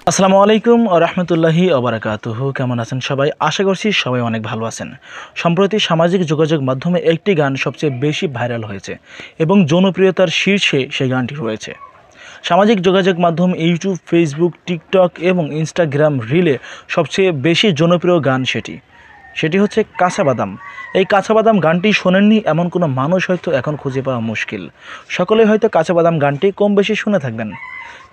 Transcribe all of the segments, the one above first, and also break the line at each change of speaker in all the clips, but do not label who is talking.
আসসালামু আলাইকুম ওয়া রাহমাতুল্লাহি ওয়া বারাকাতুহু। কেমন আছেন সবাই? আশা করছি সবাই অনেক ভালো আছেন। সম্প্রতি সামাজিক যোগাযোগ মাধ্যমে একটি গান সবচেয়ে বেশি ভাইরাল হয়েছে এবং জনপ্রিয়তার শীর্ষে সেই গানটি রয়েছে। সামাজিক যোগাযোগ মাধ্যম ইউটিউব, ফেসবুক, টিকটক এবং ইনস্টাগ্রাম রিলে সবচেয়ে বেশি জনপ্রিয় গান সেটি হচ্ছে কাঁচা বাদাম। এই কাঁচা বাদাম গানটি শোনেননি এমন কোনো মানুষ হয়তো এখন খুঁজে পাওয়া মুশকিল। সকলেই হয়তো কাঁচা বাদাম গানটি কম বেশি শুনে থাকবেন,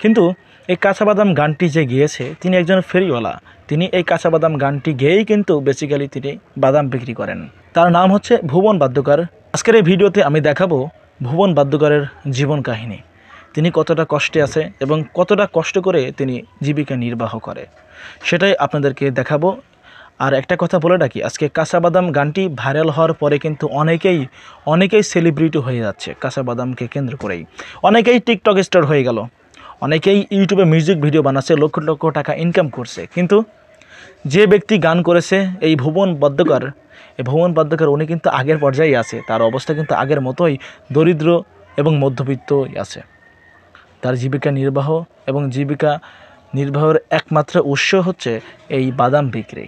কিন্তু এই কাঁচা বাদাম গানটি যে গেয়েছে তিনি একজন ফেরিওয়ালা। তিনি এই কাঁচা বাদাম গানটি গেয়েই কিন্তু বেসিক্যালি তিনি বাদাম বিক্রি করেন। তার নাম হচ্ছে ভুবন বাদ্যকর। আজকের এই ভিডিওতে আমি দেখাবো ভুবন বাদ্যকরের জীবন কাহিনী। তিনি কতটা কষ্টে আছে এবং কতটা কষ্ট করে তিনি জীবিকা নির্বাহ করে সেটাই আপনাদেরকে দেখাবো। আর একটা কথা বলে রাখি, আজকে কাঁচা বাদাম গানটি ভাইরাল হওয়ার পরে কিন্তু অনেকেই সেলিব্রিটি হয়ে যাচ্ছে কাঁচা বাদামকে কেন্দ্র করেই। অনেকেই টিকটক স্টার হয়ে গেল, অনেকেই ইউটিউবে মিউজিক ভিডিও বানাচ্ছে, লক্ষ লক্ষ টাকা ইনকাম করছে। কিন্তু যে ব্যক্তি গান করেছে এই ভুবন বাদ্যকর উনি কিন্তু আগের পর্যায়ে আছে। তার অবস্থা কিন্তু আগের মতোই দরিদ্র এবং মধ্যবিত্তই আছে। তার জীবিকা নির্বাহের একমাত্র উৎস হচ্ছে এই বাদাম বিক্রি।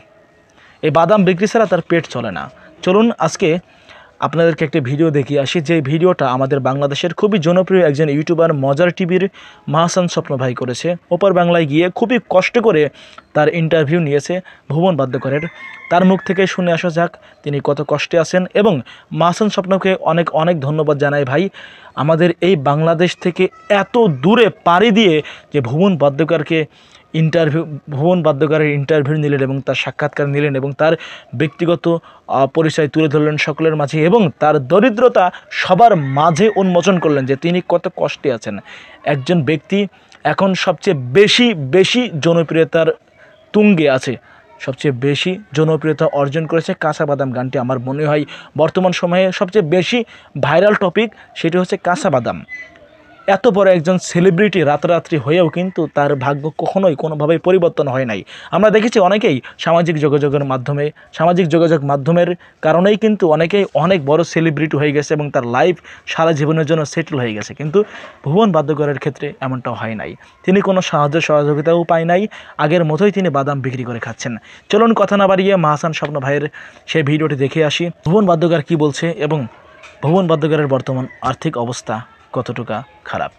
এই বাদাম বিক্রি ছাড়া তার পেট চলে না। চলুন আজকে আপনাদেরকে একটি ভিডিও দেখিয়ে আসি, যে ভিডিওটা আমাদের বাংলাদেশের খুবই জনপ্রিয় একজন ইউটিউবার মজার টিভির মাহসান স্বপ্ন ভাই করেছে। ওপার বাংলায় গিয়ে খুবই কষ্ট করে তার ইন্টারভিউ নিয়েছে ভুবন বাদ্যকরের। তার মুখ থেকে শুনে আসা যাক তিনি কত কষ্টে আছেন। এবং মাহসান স্বপ্নকে অনেক অনেক ধন্যবাদ জানাই ভাই, আমাদের এই বাংলাদেশ থেকে এত দূরে পাড়ি দিয়ে যে ভুবন বাদ্যকরের ইন্টারভিউ নিলেন এবং তার সাক্ষাৎকার নিলেন এবং তার ব্যক্তিগত পরিচয় তুলে ধরলেন সকলের মাঝে এবং তার দরিদ্রতা সবার মাঝে উন্মোচন করলেন যে তিনি কত কষ্টে আছেন। একজন ব্যক্তি এখন সবচেয়ে বেশি জনপ্রিয়তার তুঙ্গে আছে, সবচেয়ে বেশি জনপ্রিয়তা অর্জন করেছে কাঁচা বাদাম গানটি। আমার মনে হয় বর্তমান সময়ে সবচেয়ে বেশি ভাইরাল টপিক সেটি হচ্ছে কাঁচা বাদাম। এত বড় একজন সেলিব্রিটি রাতারাত্রি হয়েও কিন্তু তার ভাগ্য কখনোই কোনোভাবেই পরিবর্তন হয় নাই। আমরা দেখেছি অনেকেই সামাজিক যোগাযোগ মাধ্যমের কারণেই কিন্তু অনেকেই অনেক বড় সেলিব্রিটি হয়ে গেছে এবং তার লাইফ সারা জীবনের জন্য সেটেল হয়ে গেছে। কিন্তু ভুবন বাদ্যকরের ক্ষেত্রে এমনটা হয় নাই। তিনি কোনো সহযোগিতাও পায় নাই, আগের মতোই তিনি বাদাম বিক্রি করে খাচ্ছেন। চলুন কথা না বাড়িয়ে মাহসান স্বপ্ন ভাইয়ের সেই ভিডিওটি দেখে আসি, ভুবন বাদ্যকর কী বলছে এবং ভুবন বাদ্যকরের বর্তমান আর্থিক অবস্থা কতটুকু খারাপ।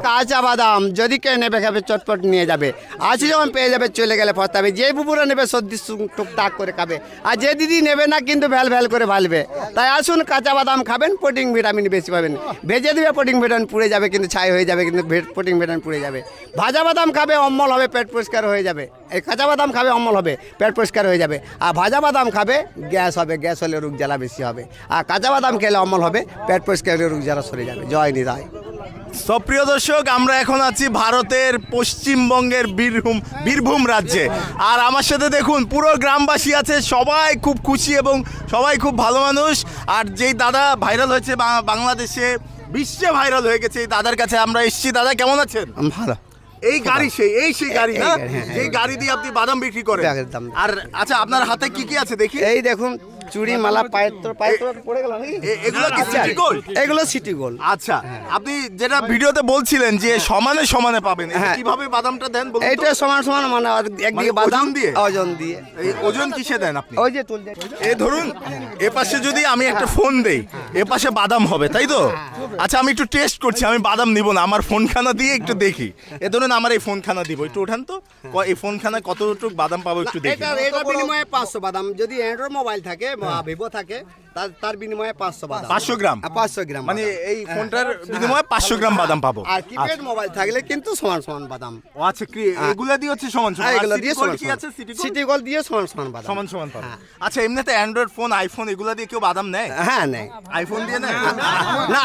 কাঁচা বাদাম যদি কে নেবে খাবে চটপট নিয়ে যাবে, আছি যখন পেয়ে যাবে চলে গেলে পস্তাবে। যে বুবুরা নেবে সর্দি টুকটাক করে খাবে, আর যে দিদি নেবে না কিন্তু ভ্যাল করে ভালবে। তাই আসুন কাঁচা বাদাম খাবেন, প্রোটিন ভিটামিন বেশি পাবেন। ভেজে দিবে প্রোটিন ভিটামিন পুড়ে যাবে, কিন্তু ছাই হয়ে যাবে, কিন্তু প্রোটিন ভিটামিন পুড়ে যাবে। ভাজা বাদাম খাবে অম্বল হবে, পেট পরিষ্কার হয়ে যাবে। এই কাঁচা বাদাম খাবে অম্বল হবে, পেট পরিষ্কার হয়ে যাবে। আর ভাজা বাদাম খাবে গ্যাস হবে, গ্যাস হলে রোগ জ্বালা বেশি হবে। আর কাঁচা বাদাম খেলে অম্বল হবে, পেট পরিষ্কার হলে রোগ জ্বালা সরে যাবে। জয় নিতাই।
প্রিয় দর্শক, আমরা এখন আছি ভারতের পশ্চিমবঙ্গের বীরভূম রাজ্যে। আর আমার সাথে দেখুন পুরো গ্রামবাসী আছে, সবাই খুব খুশি এবং সবাই খুব ভালো মানুষ। আর যেই দাদা ভাইরাল হয়েছে বাংলাদেশে, বিশ্বে ভাইরাল হয়ে গেছে, এই দাদার কাছে আমরা এসেছি। দাদা কেমন আছেন?
ভালো।
এই গাড়ি সেই গাড়ি না, যে গাড়ি দিয়ে আপনি বাদাম বিক্রি করেন। আর আচ্ছা, আপনার হাতে কি আছে দেখি?
এই দেখুন চুড়ি মালা, পায়ের পড়ে গেল নাকি?
এগুলো কি সিটি গোল্ড?
এগুলো সিটি গোল্ড।
আচ্ছা, আপনি যেটা ভিডিওতে বলছিলেন যে সমানে পাবেন, কিভাবে বাদামটা দেন বলুন?
এইটা সমান মানে একদিকে বাদাম দিয়ে ওজন দিয়ে।
এই ওজন কিসে দেন আপনি?
ওই যে তুল
এই ধরুন, এ পাশে যদি আমি একটা ফোন দেই, এ পাশে বাদাম হবে, তাই তো? আচ্ছা, আমি একটু টেস্ট করছি, আমি বাদাম নিব না, আমার ফোনখানা দিয়ে একটু দেখি। এ ধরুন আমার এই ফোনখানা দিব, একটু ওঠান তো, এই ফোনখানা কতটুকু বাদাম পাবো একটু দেখি।
এটা বিনিময়ে 500 বাদাম। যদি অ্যান্ড্রয়েড মোবাইল থাকে বা ভিভো থাকে তার বিনিময়ে 500 বাদাম।
500 গ্রাম?
500 গ্রাম,
মানে এই ফোনটার বিনিময়ে 500 গ্রাম বাদাম পাবো।
আর কিপ্যাড মোবাইল থাকলে কিন্তু সমান বাদাম।
ও আচ্ছা, এগুলা দিয়ে হচ্ছে সমান।
এগুলা দিয়ে সমান
কি আছে?
সিটি গোল্ড দিয়ে সমান বাদাম,
সমান পাবো। আচ্ছা, এমনিতে অ্যান্ড্রয়েড ফোন, আইফোন এগুলা দিয়ে কেউ বাদাম নেয়?
হ্যাঁ নেয়।
আইফোন দিয়ে নেয়
না?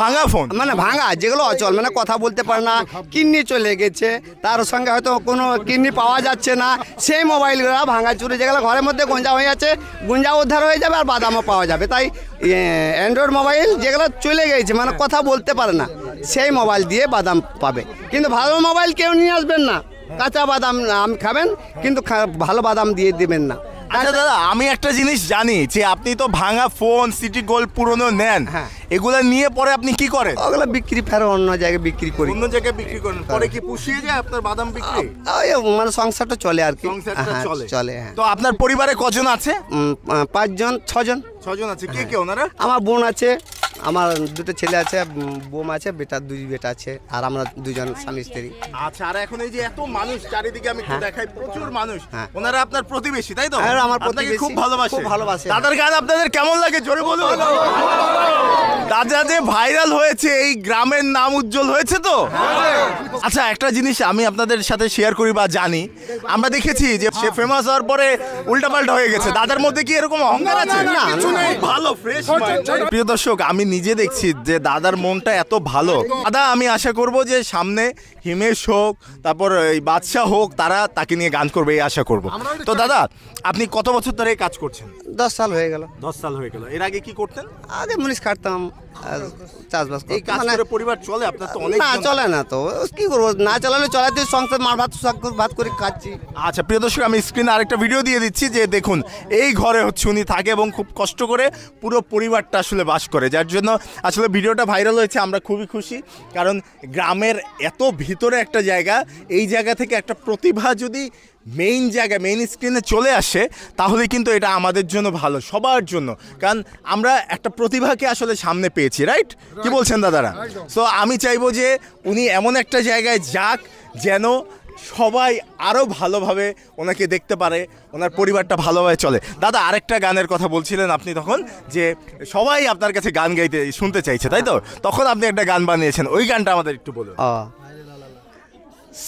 ভাঙা ফোন,
মানে ভাঙা যেগুলো অচল, মানে কথা বলতে পারে না, কিডনি চলে গেছে, তার সঙ্গে হয়তো কোনো কিডনি পাওয়া যাচ্ছে না, সেই মোবাইলগুলো ভাঙা চুরি যেগুলো ঘরের মধ্যে গঞ্জা হয়ে আছে, গুঞ্জা উদ্ধার হয়ে যাবে আর বাদামও পাওয়া যাবে। তাই অ্যান্ড্রয়েড মোবাইল যেগুলো চলে গেছে, মানে কথা বলতে পারে না, সেই মোবাইল দিয়ে বাদাম পাবে। কিন্তু ভালো মোবাইল কেউ নিয়ে আসবেন না, কাঁচা বাদাম খাবেন, কিন্তু ভালো বাদাম দিয়ে দেবেন না।
আচ্ছা দাদা, আমি একটা জিনিস জানি যে আপনি তো ভাঙা ফোন, সিটি গোল্ড পুরনো নেন,
হ্যাঁ।
এগুলা নিয়ে পরে আপনি কি করেন?
ওগুলো বিক্রি ফেরো অন্য জায়গায় বিক্রি করি।
অন্য জায়গায় বিক্রি করেন, পরে কি পুষিয়ে যায় আপনার বাদাম বিক্রি?
ওই মানে সংসারটা চলে আর কি।
সংসারটা
হ্যাঁ,
চলে।
চলে হ্যাঁ।
তো আপনার পরিবারে কজন আছে?
5 জন 6 জন।
6 জন আছে। কে কে ওনারা?
আমার বোন আছে, আমার 2টো ছেলে আছে, বোম আছে, দুই বেটা আছে, আর আমরা 2 জন স্বামী স্ত্রী।
আচ্ছা, আর এখন এই যে এত মানুষ চারিদিকে আমি একটু দেখাই, প্রচুর মানুষ,
হ্যাঁ।
ওনারা আপনার প্রতিবেশী তাই তো?
হ্যাঁ, আমার
আপনাকে
প্রতিবেশী।
খুব ভালোবাসে।
খুব ভালোবাসে।
দাদার গান আপনাদের কেমন লাগে জোরে বলুন। দাদা যে ভাইরাল হয়েছে, এই গ্রামের নাম উজ্জ্বল হয়েছে তো। আচ্ছা, একটা জিনিস আমি আপনাদের সাথে শেয়ার করি বা জানি, আমরা দেখেছি যে সে ফেমাস হওয়ার পরে উল্টাপাল্টা হয়ে গেছে। দাদার মধ্যে কি এরকম অহংকার আছে?
না,
কিছু নেই, ভালো ফ্রেশ। প্রিয় দর্শক, আমি নিজে দেখছি যে দাদার মনটা এত ভালো। দাদা, আমি আশা করব যে সামনে হিমেশ হোক, তারপর এই বাদশা হোক, তারা তাকে নিয়ে গান করবে, এই আশা করব। তো দাদা, আপনি কত বছর ধরে এই কাজ করছেন?
10 সাল হয়ে গেল।
10 সাল হয়ে গেল। এর আগে কি করতেন?
আগে মুনিশ কাটতাম আর চাষবাস
এই কাজ
করতাম।
করে পরিবার চলে আপনার? তো অনেক
না, চলে না তো, কি করবো, না চালালে চলাতে সংসার মার ভাত করে খাচ্ছি।
আচ্ছা প্রিয় দর্শক, আমি স্ক্রিনে আরেকটা ভিডিও দিয়ে দিচ্ছি যে দেখুন, এই ঘরে হচ্ছে উনি থাকে এবং খুব কষ্ট করে পুরো পরিবারটা আসলে বাস করে, যার জন্য আসলে ভিডিওটা ভাইরাল হয়েছে। আমরা খুবই খুশি, কারণ গ্রামের এত ভিতরে একটা জায়গা, এই জায়গা থেকে একটা প্রতিভা যদি মেইন জায়গা, মেইন স্ক্রিনে চলে আসে, তাহলে কিন্তু এটা আমাদের জন্য ভালো, সবার জন্য। কারণ আমরা একটা প্রতিভাকে আসলে সামনে পেয়েছি, রাইট? কি বলছেন দাদারা? সো আমি চাইবো যে উনি এমন একটা জায়গায় যাক যেন সবাই আরও ভালোভাবে ওনাকে দেখতে পারে, ওনার পরিবারটা ভালোভাবে চলে। দাদা, আরেকটা গানের কথা বলছিলেন আপনি তখন, যে সবাই আপনার কাছে গান গাইতে শুনতে চাইছে, তাই তো? তখন আপনি একটা গান বানিয়েছেন, ওই গানটা আমাদের একটু বলুন।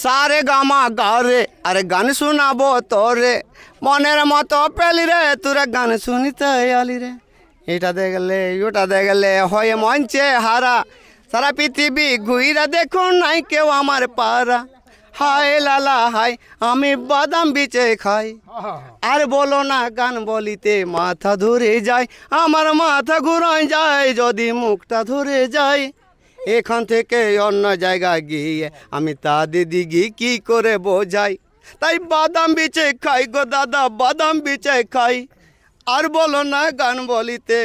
সারে গামা গারে, আরে গান শোনাবো তোরে, মনের মতো পেলি রে, তোরা গান শুনিতে আলি রে। এটা দেখলে ওটা দেখলে হয়ে মঞ্চে হারা, সারা পৃথিবী ঘুইরা দেখুন নাই কেউ আমার পারা। হায় লালা হায়, আমি বাদাম বিচে খাই, আর বলো না গান বলিতে মাথা ধরে যায়, আমার মাথা ঘুরায় যায় যদি মুখটা ধরে যায়। এখান থেকে অন্য জায়গায় গিয়ে আমি তা দিদি কি করে বোঝাই, তাই বাদাম বিচে খাই গো দাদা, বাদাম বিচে খাই, আর বলো না গান বলিতে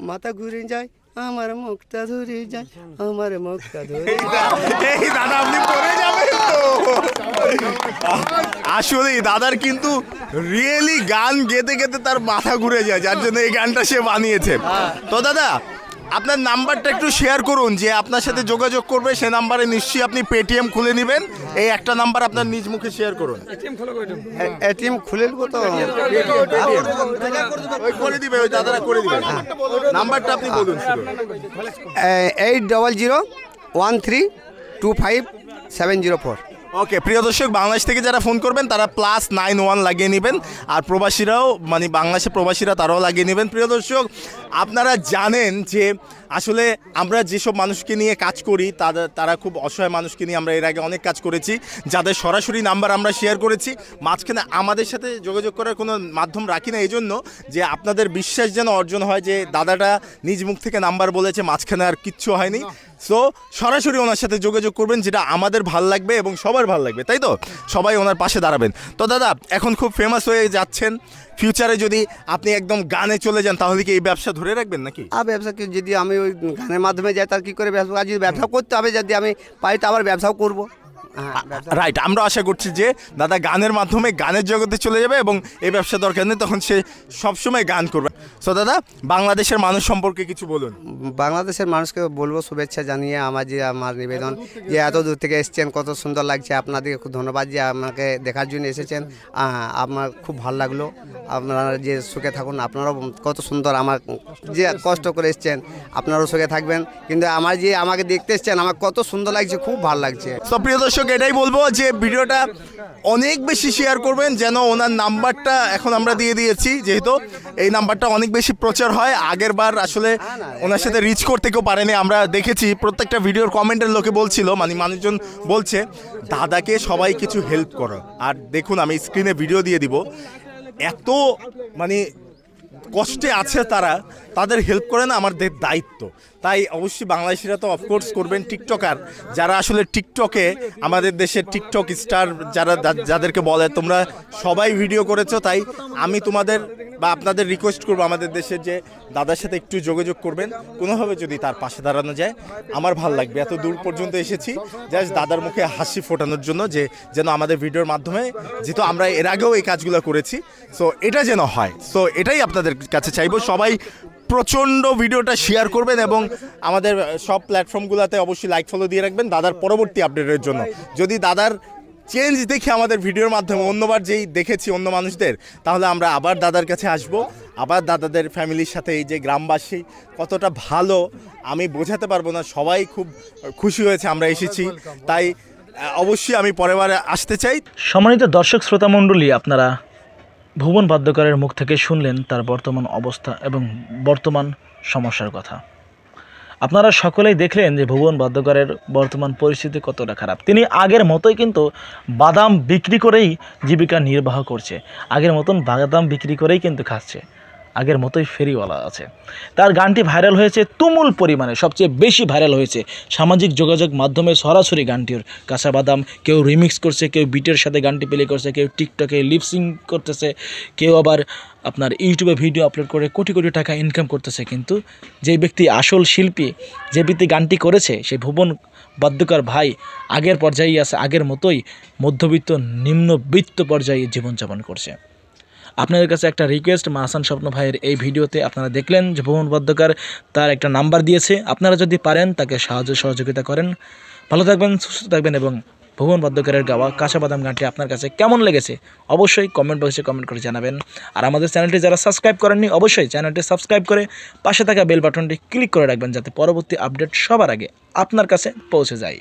মাথা ঘুরে যায়, আমার মুখটা ধরে যায়, আমার মুখটা ধরে যায়।
এই দাদা, আপনি পড়ে যাবেন তো। আসলে দাদার কিন্তু রিয়েলি গান গেতে গেতে তার মাথা ঘুরে যায়, যার জন্য এই গানটা সে বানিয়েছে। তো দাদা, আপনার নাম্বারটা একটু শেয়ার করুন, যে আপনার সাথে যোগাযোগ করবে সে নাম্বারে নিশ্চয়ই আপনি পেটিএম খুলে নেবেন। এই একটা নাম্বার আপনার নিজ মুখে শেয়ার করুন।
এটিএম খুলে নেবো তো,
ওই করে দিবে, ওই দাদারা করে দিবে। নাম্বারটা আপনি বলুন শুধু।
8001325704।
ওকে প্রিয় দর্শক, বাংলাদেশ থেকে যারা ফোন করবেন তারা +91 লাগিয়ে নেবেন, আর প্রবাসীরাও, মানে বাংলাদেশের প্রবাসীরা, তারাও লাগিয়ে নেবেন। প্রিয় দর্শক, আপনারা জানেন যে আসলে আমরা যেসব মানুষকে নিয়ে কাজ করি, তারা খুব অসহায় মানুষকে নিয়ে আমরা এর আগে অনেক কাজ করেছি, যাদের সরাসরি নাম্বার আমরা শেয়ার করেছি। মাঝখানে আমাদের সাথে যোগাযোগ করার কোনো মাধ্যম রাখি না, এই জন্য যে আপনাদের বিশ্বাস যেন অর্জন হয় যে দাদাটা নিজ মুখ থেকে নাম্বার বলেছে, মাঝখানে আর কিচ্ছু হয়নি। সো সরাসরি ওনার সাথে যোগাযোগ করবেন, যেটা আমাদের ভাল লাগবে এবং সবার ভাল লাগবে, তাই তো? সবাই ওনার পাশে দাঁড়াবেন। তো দাদা, এখন খুব ফেমাস হয়ে যাচ্ছেন, ফিউচারে যদি আপনি একদম গানে চলে যান, তাহলে কি এই ব্যবসা ধরে রাখবেন নাকি?
আর ব্যবসা কি, যদি আমি ওই গানের মাধ্যমে যাই তার কি করে ব্যবসা, যদি ব্যবসা করতে হবে, যদি আমি পাই তো আবার ব্যবসাও করবো।
রাইট, আমরা আশা করছি যে দাদা গানের মাধ্যমে গানের জগতে চলে যাবে এবং এই ব্যবসা দরকার নেই, তখন সে সবসময় গান করবে। সো দাদা, বাংলাদেশের মানুষ সম্পর্কে কিছু বলুন।
বাংলাদেশের মানুষকে বলবো শুভেচ্ছা জানিয়ে আমার নিবেদন, যে এত দূর থেকে এসেছেন, কত সুন্দর লাগছে, আপনাদেরকে খুব ধন্যবাদ যে আমাকে দেখার জন্য এসেছেন। আমার খুব ভালো লাগলো, আপনারা যে সুখে থাকুন, আপনারাও কত সুন্দর, আমার যে কষ্ট করে এসেছেন আপনারাও সুখে থাকবেন, কিন্তু আমার যে আমাকে দেখতে এসেছেন, আমার কত সুন্দর লাগছে, খুব ভালো লাগছে।
সো প্রিয় দর্শক, এটাই বলবো যে ভিডিওটা অনেক বেশি শেয়ার করবেন, যেন ওনার নাম্বারটা এখন আমরা দিয়ে দিয়েছি, যেহেতু এই নাম্বারটা অনেক বেশি প্রচার হয়। আগের বার আসলে ওনার সাথে রিচ করতে কেউ পারেনি, আমরা দেখেছি প্রত্যেকটা ভিডিওর কমেন্টের লোকে বলছিল, মানে মানুষজন বলছে দাদাকে সবাই কিছু হেল্প করো। আর দেখুন, আমি স্ক্রিনে ভিডিও দিয়ে দিব, এত মানে কষ্টে আছে তারা, তাদের হেল্প করে না আমাদের দায়িত্ব। তাই অবশ্যই বাংলাদেশিরা তো অফকোর্স করবেন। টিকটকার যারা আসলে টিকটকে আমাদের দেশের টিকটক স্টার যাদেরকে বলে, তোমরা সবাই ভিডিও করেছো, তাই আমি তোমাদের বা আপনাদের রিকোয়েস্ট করবো আমাদের দেশের যে দাদার সাথে একটু যোগাযোগ করবেন, কোনোভাবে যদি তার পাশে দাঁড়ানো যায় আমার ভালো লাগবে। এত দূর পর্যন্ত এসেছি জাস্ট দাদার মুখে হাসি ফোটানোর জন্য, যে যেন আমাদের ভিডিওর মাধ্যমে, যেহেতু আমরা এর আগেও এই কাজগুলো করেছি, সো এটা যেন হয়। সো এটাই আপনাদের কাছে চাইবো, সবাই প্রচণ্ড ভিডিওটা শেয়ার করবেন এবং আমাদের সব প্ল্যাটফর্মগুলোতে অবশ্যই লাইক ফলো দিয়ে রাখবেন দাদার পরবর্তী আপডেটের জন্য। যদি দাদার চেঞ্জ দেখে আমাদের ভিডিওর মাধ্যমে অন্যবার যেই দেখেছি অন্য মানুষদের, তাহলে আমরা আবার দাদার কাছে আসব, আবার দাদাদের ফ্যামিলির সাথে। এই যে গ্রামবাসী কতটা ভালো আমি বোঝাতে পারবো না, সবাই খুব খুশি হয়েছে আমরা এসেছি, তাই অবশ্যই আমি পরেরবারে আসতে চাই।
সম্মানিত দর্শক শ্রোতা মণ্ডলী, আপনারা ভুবন বাদ্যকরের মুখ থেকে শুনলেন তার বর্তমান অবস্থা এবং বর্তমান সমস্যার কথা। আপনারা সকলেই দেখলেন যে ভুবন বাদ্যকরের বর্তমান পরিস্থিতি কতটা খারাপ। তিনি আগের মতোই কিন্তু বাদাম বিক্রি করেই জীবিকা নির্বাহ করছে, আগের মতন বাদাম বিক্রি করেই কিন্তু খাচ্ছে, আগের মতোই ফেরিওয়ালা আছে। তার গানটি ভাইরাল হয়েছে তুমুল পরিমাণে, সবচেয়ে বেশি ভাইরাল হয়েছে সামাজিক যোগাযোগ মাধ্যমে সরাসরি গানটির কাঁচা বাদাম। কেউ রিমিক্স করছে, কেউ বিটের সাথে গানটি প্লে করছে, কেউ টিকটকে লিপসিং করতেছে, কেউ আবার আপনার ইউটিউবে ভিডিও আপলোড করে কোটি কোটি টাকা ইনকাম করতেছে। কিন্তু যে ব্যক্তি আসল শিল্পী, যে ব্যক্তি গানটি করেছে, সেই ভুবন বাদ্যকর ভাই আগের পর্যায়ে আছে, আগের মতোই মধ্যবিত্ত নিম্নবিত্ত পর্যায়ে জীবনযাপন করছে। আপনাদের কাছে একটা রিকোয়েস্ট, মাহসান স্বপ্ন ভাইয়ের এই ভিডিওতে আপনারা দেখলেন যে ভুবন বাদ্যকর তার একটা নাম্বার দিয়েছে, আপনারা যদি পারেন তাকে সাহায্য সহযোগিতা করেন। ভালো থাকবেন, সুস্থ থাকবেন এবং ভুবন বাদ্যকরের গাওয়া কাঁচা বাদাম গানটি আপনার কাছে কেমন লেগেছে অবশ্যই কমেন্ট বক্সে কমেন্ট করে জানাবেন। আর আমাদের চ্যানেলটি যারা সাবস্ক্রাইব করেননি অবশ্যই চ্যানেলটি সাবস্ক্রাইব করে পাশে থাকা বেল বাটনটি ক্লিক করে রাখবেন, যাতে পরবর্তী আপডেট সবার আগে আপনার কাছে পৌঁছে যায়।